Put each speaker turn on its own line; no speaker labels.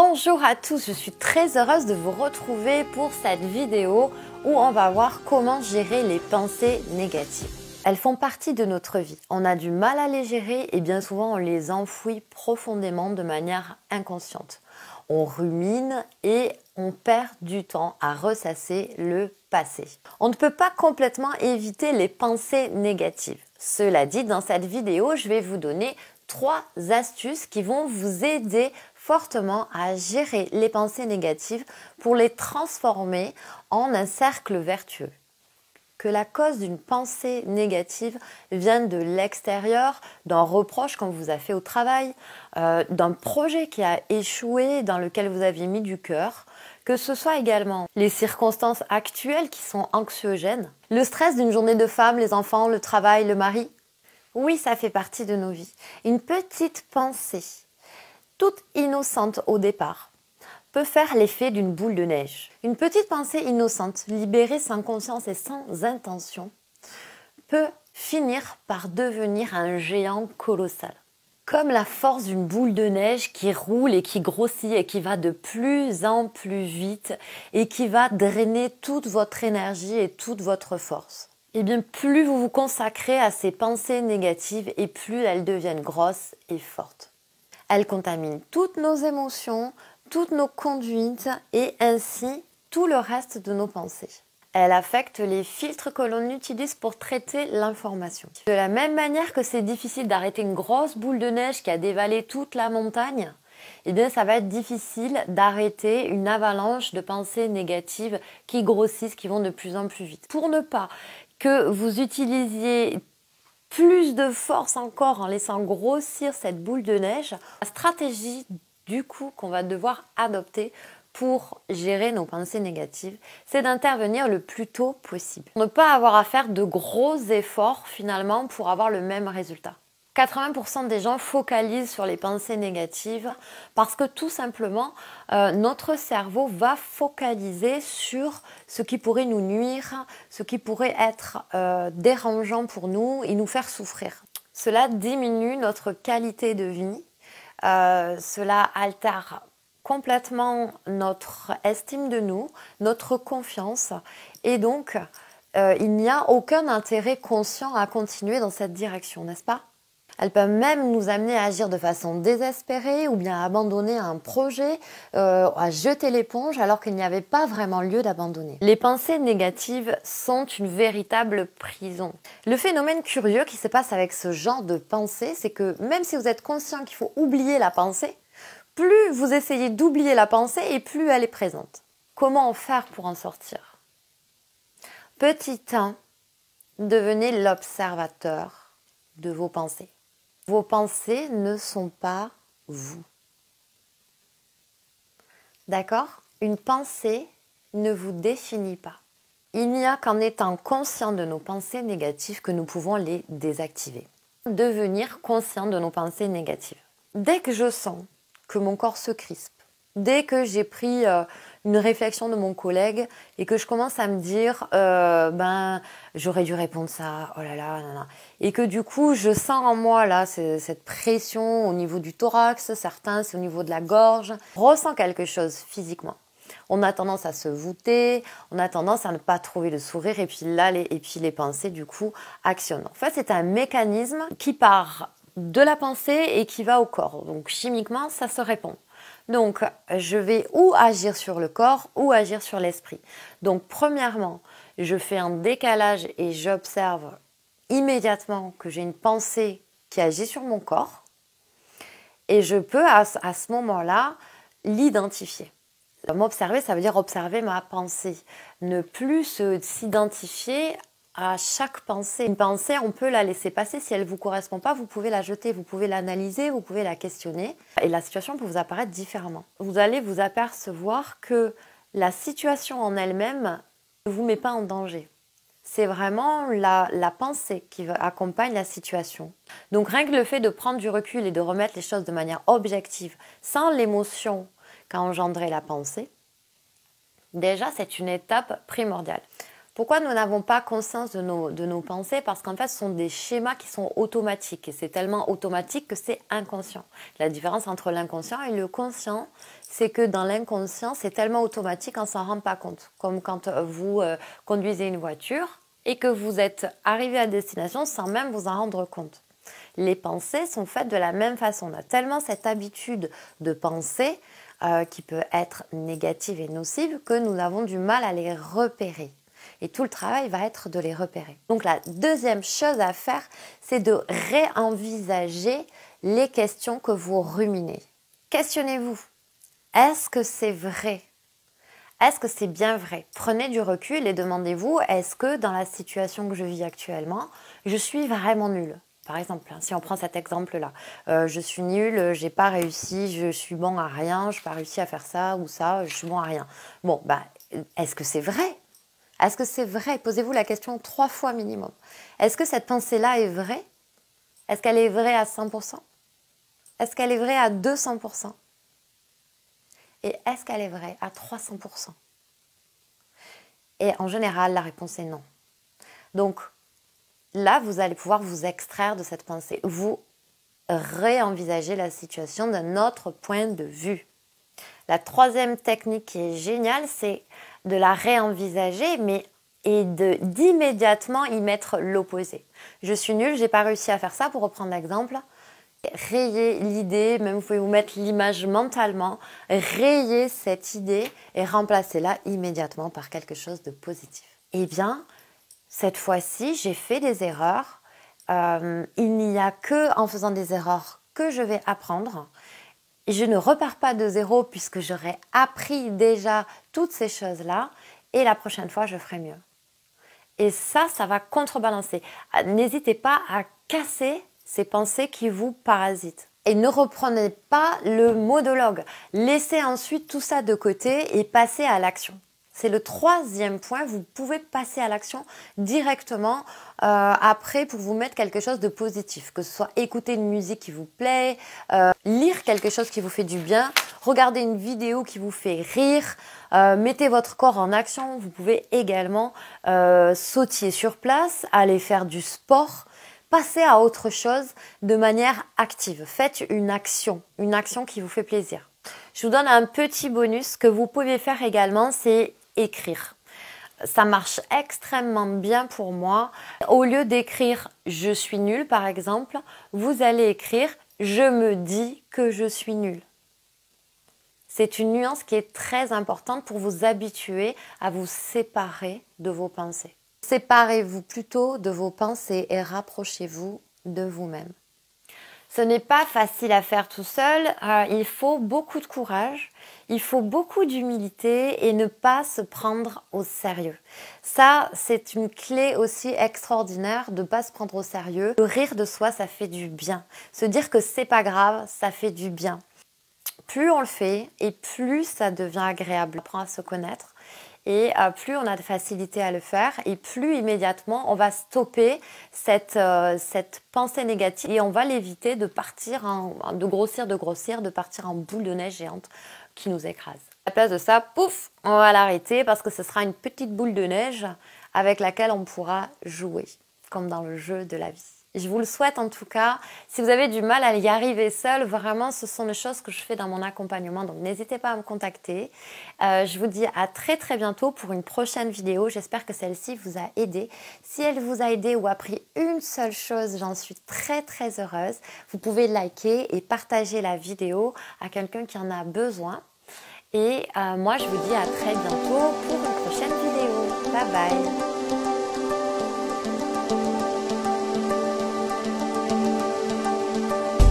Bonjour à tous, je suis très heureuse de vous retrouver pour cette vidéo où on va voir comment gérer les pensées négatives. Elles font partie de notre vie. On a du mal à les gérer et bien souvent on les enfouit profondément de manière inconsciente. On rumine et on perd du temps à ressasser le passé. On ne peut pas complètement éviter les pensées négatives. Cela dit, dans cette vidéo, je vais vous donner 3 astuces qui vont vous aider fortement à gérer les pensées négatives pour les transformer en un cercle vertueux. Que la cause d'une pensée négative vienne de l'extérieur, d'un reproche qu'on vous a fait au travail, d'un projet qui a échoué dans lequel vous aviez mis du cœur, que ce soit également les circonstances actuelles qui sont anxiogènes, le stress d'une journée de femme, les enfants, le travail, le mari. Oui, ça fait partie de nos vies. Une petite pensée, toute innocente au départ, peut faire l'effet d'une boule de neige. Une petite pensée innocente, libérée sans conscience et sans intention, peut finir par devenir un géant colossal. Comme la force d'une boule de neige qui roule et qui grossit et qui va de plus en plus vite et qui va drainer toute votre énergie et toute votre force. Et bien plus vous vous consacrez à ces pensées négatives et plus elles deviennent grosses et fortes. Elles contaminent toutes nos émotions, toutes nos conduites et ainsi tout le reste de nos pensées. Elles affectent les filtres que l'on utilise pour traiter l'information. De la même manière que c'est difficile d'arrêter une grosse boule de neige qui a dévalé toute la montagne, eh bien ça va être difficile d'arrêter une avalanche de pensées négatives qui grossissent, qui vont de plus en plus vite. Pour ne pas que vous utilisiez plus de force encore en laissant grossir cette boule de neige, la stratégie du coup qu'on va devoir adopter pour gérer nos pensées négatives, c'est d'intervenir le plus tôt possible. Ne pas avoir à faire de gros efforts finalement pour avoir le même résultat. 80% des gens focalisent sur les pensées négatives parce que tout simplement, notre cerveau va focaliser sur ce qui pourrait nous nuire, ce qui pourrait être dérangeant pour nous et nous faire souffrir. Cela diminue notre qualité de vie, cela altère complètement notre estime de nous, notre confiance et donc il n'y a aucun intérêt conscient à continuer dans cette direction, n'est-ce pas ? Elles peuvent même nous amener à agir de façon désespérée ou bien à abandonner un projet, à jeter l'éponge alors qu'il n'y avait pas vraiment lieu d'abandonner. Les pensées négatives sont une véritable prison. Le phénomène curieux qui se passe avec ce genre de pensée, c'est que même si vous êtes conscient qu'il faut oublier la pensée, plus vous essayez d'oublier la pensée et plus elle est présente. Comment faire pour en sortir ? Petit 1, devenez l'observateur de vos pensées. Vos pensées ne sont pas vous. D'accord ? Une pensée ne vous définit pas. Il n'y a qu'en étant conscient de nos pensées négatives que nous pouvons les désactiver. Devenir conscient de nos pensées négatives. Dès que je sens que mon corps se crispe, dès que j'ai pris une réflexion de mon collègue et que je commence à me dire j'aurais dû répondre ça, oh là là, nan, nan. Et que du coup je sens en moi là cette pression au niveau du thorax, certains c'est au niveau de la gorge, je ressens quelque chose physiquement. On a tendance à se voûter, on a tendance à ne pas trouver le sourire et puis là les pensées du coup actionnent. En fait c'est un mécanisme qui part de la pensée et qui va au corps. Donc chimiquement ça se répond. Donc, je vais ou agir sur le corps ou agir sur l'esprit. Donc, premièrement, je fais un décalage et j'observe immédiatement que j'ai une pensée qui agit sur mon corps. Et je peux, à ce moment-là, l'identifier. M'observer, ça veut dire observer ma pensée. Ne plus s'identifier à chaque pensée. Une pensée, on peut la laisser passer. Si elle ne vous correspond pas, vous pouvez la jeter, vous pouvez l'analyser, vous pouvez la questionner. Et la situation peut vous apparaître différemment. Vous allez vous apercevoir que la situation en elle-même ne vous met pas en danger. C'est vraiment la pensée qui accompagne la situation. Donc rien que le fait de prendre du recul et de remettre les choses de manière objective, sans l'émotion qu'a engendré la pensée, déjà c'est une étape primordiale. Pourquoi nous n'avons pas conscience de nos pensées? Parce qu'en fait, ce sont des schémas qui sont automatiques. Et c'est tellement automatique que c'est inconscient. La différence entre l'inconscient et le conscient, c'est que dans l'inconscient, c'est tellement automatique qu'on ne s'en rend pas compte. Comme quand vous conduisez une voiture et que vous êtes arrivé à destination sans même vous en rendre compte. Les pensées sont faites de la même façon. On a tellement cette habitude de penser qui peut être négative et nocive que nous avons du mal à les repérer. Et tout le travail va être de les repérer. Donc la deuxième chose à faire, c'est de réenvisager les questions que vous ruminez. Questionnez-vous. Est-ce que c'est vrai? Est-ce que c'est bien vrai? Prenez du recul et demandez-vous, est-ce que dans la situation que je vis actuellement, je suis vraiment nulle? Par exemple, si on prend cet exemple-là, je suis nulle, j'ai pas réussi, je suis bon à rien, je n'ai pas réussi à faire ça ou ça, je suis bon à rien. Bon, est-ce que c'est vrai? Est-ce que c'est vrai? Posez-vous la question 3 fois minimum. Est-ce que cette pensée-là est vraie? Est-ce qu'elle est vraie à 100%? Est-ce qu'elle est vraie à 200%? Et est-ce qu'elle est vraie à 300%? Et en général, la réponse est non. Donc là, vous allez pouvoir vous extraire de cette pensée. Vous réenvisagez la situation d'un autre point de vue. La troisième technique qui est géniale, c'est de la réenvisager, et d'immédiatement y mettre l'opposé. Je suis nulle, j'ai pas réussi à faire ça, pour reprendre l'exemple. Rayez l'idée, même vous pouvez vous mettre l'image mentalement, rayez cette idée et remplacez-la immédiatement par quelque chose de positif. Eh bien, cette fois-ci, j'ai fait des erreurs. Il n'y a que en faisant des erreurs que je vais apprendre. Et je ne repars pas de zéro puisque j'aurai appris déjà toutes ces choses-là. Et la prochaine fois, je ferai mieux. Et ça va contrebalancer. N'hésitez pas à casser ces pensées qui vous parasitent. Et ne reprenez pas le monologue. Laissez ensuite tout ça de côté et passez à l'action. C'est le troisième point, vous pouvez passer à l'action directement après pour vous mettre quelque chose de positif. Que ce soit écouter une musique qui vous plaît, lire quelque chose qui vous fait du bien, regarder une vidéo qui vous fait rire, mettez votre corps en action. Vous pouvez également sautiller sur place, aller faire du sport, passer à autre chose de manière active. Faites une action qui vous fait plaisir. Je vous donne un petit bonus que vous pouvez faire également, c'est écrire. Ça marche extrêmement bien pour moi. Au lieu d'écrire « je suis nulle » par exemple, vous allez écrire « je me dis que je suis nulle ». C'est une nuance qui est très importante pour vous habituer à vous séparer de vos pensées. Séparez-vous plutôt de vos pensées et rapprochez-vous de vous-même. Ce n'est pas facile à faire tout seul, il faut beaucoup de courage, il faut beaucoup d'humilité et ne pas se prendre au sérieux. Ça, c'est une clé aussi extraordinaire de ne pas se prendre au sérieux. Le rire de soi, ça fait du bien. Se dire que c'est pas grave, ça fait du bien. Plus on le fait et plus ça devient agréable. On apprend à se connaître. Et plus on a de facilité à le faire et plus immédiatement on va stopper cette pensée négative et on va l'éviter de partir, de grossir, de partir en boule de neige géante qui nous écrase. À la place de ça, pouf, on va l'arrêter parce que ce sera une petite boule de neige avec laquelle on pourra jouer, comme dans le jeu de la vie. Je vous le souhaite en tout cas. Si vous avez du mal à y arriver seul, vraiment, ce sont les choses que je fais dans mon accompagnement. Donc, n'hésitez pas à me contacter. Je vous dis à très très bientôt pour une prochaine vidéo. J'espère que celle-ci vous a aidé. Si elle vous a aidé ou appris une seule chose, j'en suis très très heureuse. Vous pouvez liker et partager la vidéo à quelqu'un qui en a besoin. Et moi, je vous dis à très bientôt pour une prochaine vidéo. Bye bye!